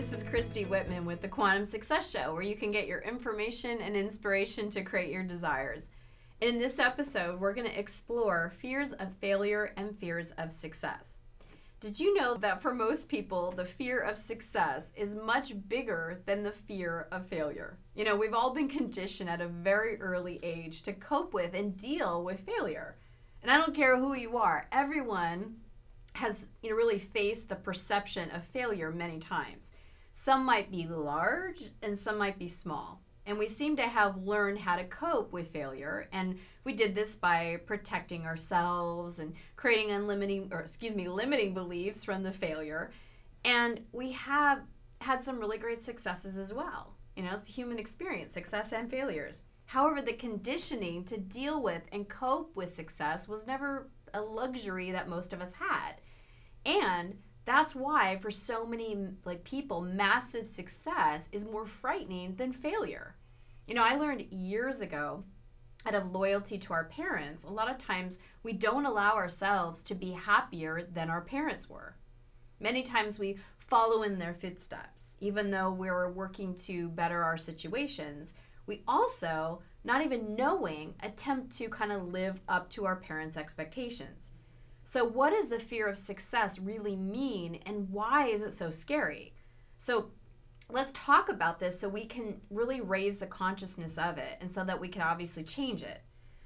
this is Christy Whitman with the Quantum Success Show, where you can get your information and inspiration to create your desires. And in this episode, we're going to explore fears of failure and fears of success. Did you know that for most people, the fear of success is much bigger than the fear of failure? You know, we've all been conditioned at a very early age to cope with and deal with failure. And I don't care who you are, everyone has really faced the perception of failure many times. Some might be large and some might be small. And we seem to have learned how to cope with failure. And we did this by protecting ourselves and creating limiting beliefs from the failure. And we have had some really great successes as well. You know, it's a human experience, success and failures. However, the conditioning to deal with and cope with success was never a luxury that most of us had. And that's why for so many people, massive success is more frightening than failure. You know, I learned years ago, out of loyalty to our parents, a lot of times we don't allow ourselves to be happier than our parents were. Many times we follow in their footsteps, even though we're working to better our situations. We also, not even knowing, attempt to kind of live up to our parents' expectations. So what does the fear of success really mean, and why is it so scary? So let's talk about this so we can really raise the consciousness of it and so that we can obviously change it.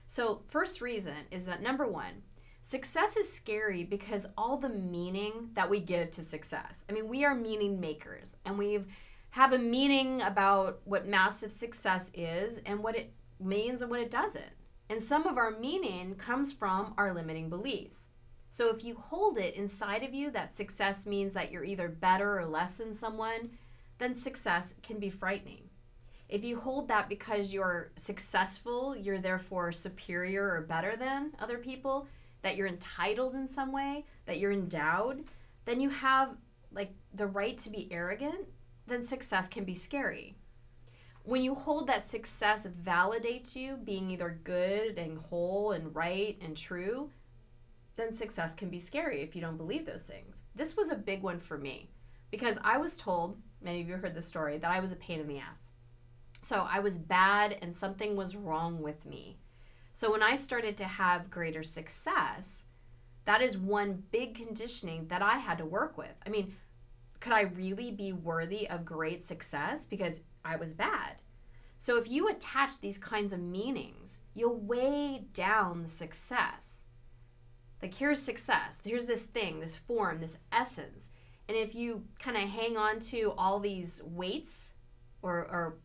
So first reason is that, number one, success is scary because all the meaning that we give to success. I mean, we are meaning makers, and we have a meaning about what massive success is and what it means and what it doesn't. And some of our meaning comes from our limiting beliefs. So if you hold it inside of you that success means that you're either better or less than someone, then success can be frightening. If you hold that because you're successful, you're therefore superior or better than other people, that you're entitled in some way, that you're endowed, then you have the right to be arrogant, then success can be scary. When you hold that success validates you being either good and whole and right and true, then success can be scary if you don't believe those things. This was a big one for me because I was told, many of you heard the story, that I was a pain in the ass. So I was bad and something was wrong with me. So when I started to have greater success, that is one big conditioning that I had to work with. I mean, could I really be worthy of great success because I was bad? So if you attach these kinds of meanings, you'll weigh down the success. Like, here's success, here's this thing, this form, this essence. And if you kind of hang on to all these weights or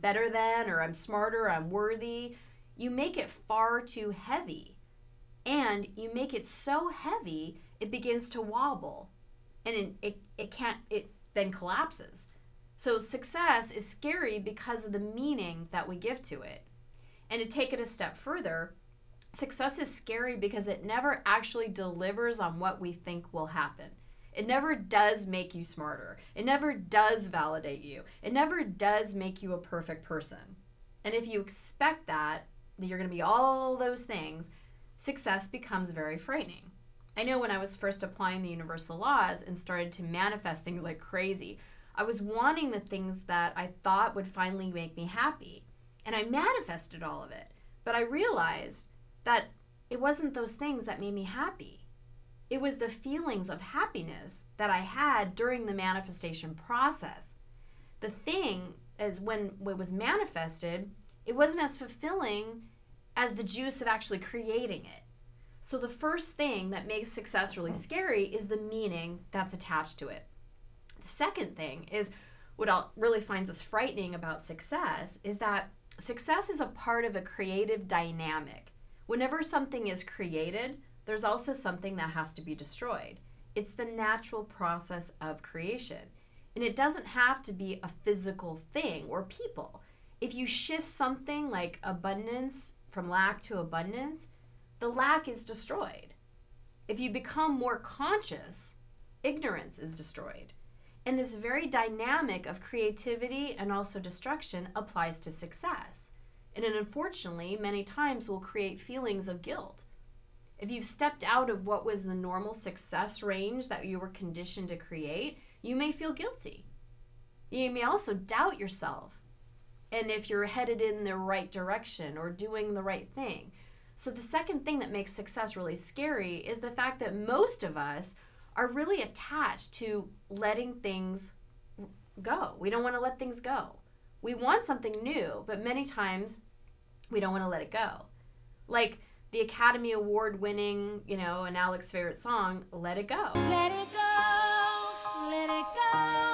better than, or I'm smarter, I'm worthy, you make it far too heavy. And you make it so heavy, it begins to wobble. And it then collapses. So success is scary because of the meaning that we give to it. And to take it a step further, success is scary because it never actually delivers on what we think will happen. It never does make you smarter. It never does validate you. It never does make you a perfect person. And if you expect that you're going to be all those things, success becomes very frightening. I know when I was first applying the universal laws and started to manifest things like crazy, I was wanting the things that I thought would finally make me happy. And I manifested all of it. But I realized that it wasn't those things that made me happy. It was the feelings of happiness that I had during the manifestation process. The thing is, when it was manifested, it wasn't as fulfilling as the juice of actually creating it. So the first thing that makes success really scary is the meaning that's attached to it. The second thing is what really finds us frightening about success is that success is a part of a creative dynamic. Whenever something is created, there's also something that has to be destroyed. It's the natural process of creation. And it doesn't have to be a physical thing or people. If you shift something like abundance from lack to abundance, the lack is destroyed. If you become more conscious, ignorance is destroyed. And this very dynamic of creativity and also destruction applies to success. And it unfortunately many times will create feelings of guilt. If you've stepped out of what was the normal success range that you were conditioned to create, you may feel guilty. You may also doubt yourself and if you're headed in the right direction or doing the right thing. So the second thing that makes success really scary is the fact that most of us are really attached to letting things go. We don't want to let things go. We want something new, but many times we don't want to let it go. Like the Academy Award winning, and Alex's favorite song, Let It Go. Let it go, let it go.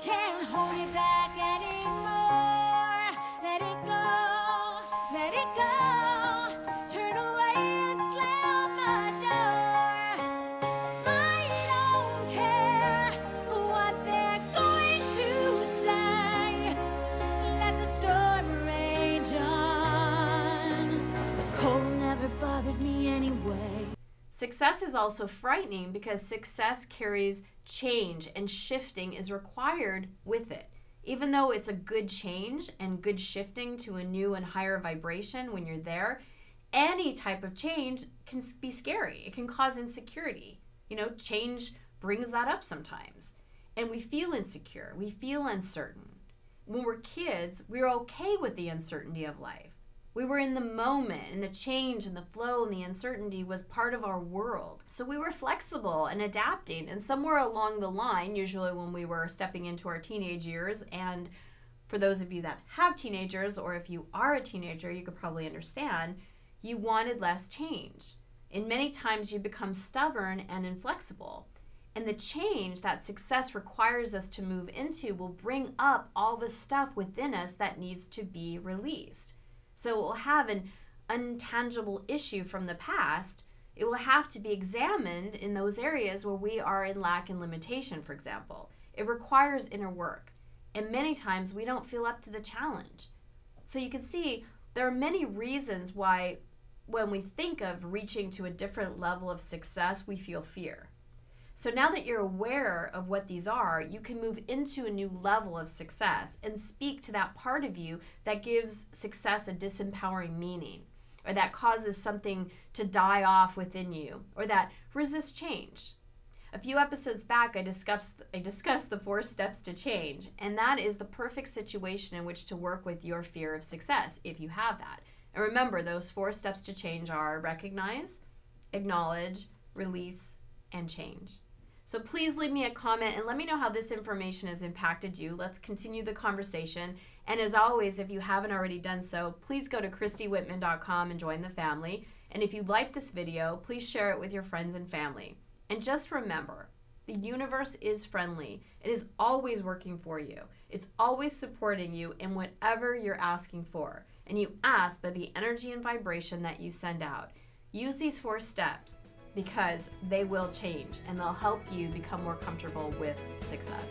Can't hold it back anymore. Let it go, let it go. Turn away and slam the door. I don't care what they're going to say. Let the storm rage on. Cold never bothered me anyway. Success is also frightening because success carries change and shifting is required with it. Even though it's a good change and good shifting to a new and higher vibration when you're there, any type of change can be scary. It can cause insecurity. Change brings that up sometimes. And we feel insecure. We feel uncertain. When we're kids, we're okay with the uncertainty of life. We were in the moment, and the change and the flow and the uncertainty was part of our world. So we were flexible and adapting. And somewhere along the line, usually when we were stepping into our teenage years, and for those of you that have teenagers, or if you are a teenager, you could probably understand, you wanted less change. And many times you become stubborn and inflexible. And the change that success requires us to move into will bring up all the stuff within us that needs to be released. So it will have an intangible issue from the past. It will have to be examined in those areas where we are in lack and limitation, for example. It requires inner work. And many times we don't feel up to the challenge. So you can see there are many reasons why when we think of reaching to a different level of success, we feel fear. So now that you're aware of what these are, you can move into a new level of success and speak to that part of you that gives success a disempowering meaning, or that causes something to die off within you, or that resists change. A few episodes back, I discussed the 4 steps to change, and that is the perfect situation in which to work with your fear of success, if you have that. And remember, those 4 steps to change are recognize, acknowledge, release, and change. So please leave me a comment and let me know how this information has impacted you. Let's continue the conversation. And as always, if you haven't already done so, please go to ChristyWhitman.com and join the family. And if you like this video, please share it with your friends and family. And just remember, the universe is friendly. It is always working for you. It's always supporting you in whatever you're asking for. And you ask by the energy and vibration that you send out. Use these 4 steps, because they will change and they'll help you become more comfortable with success.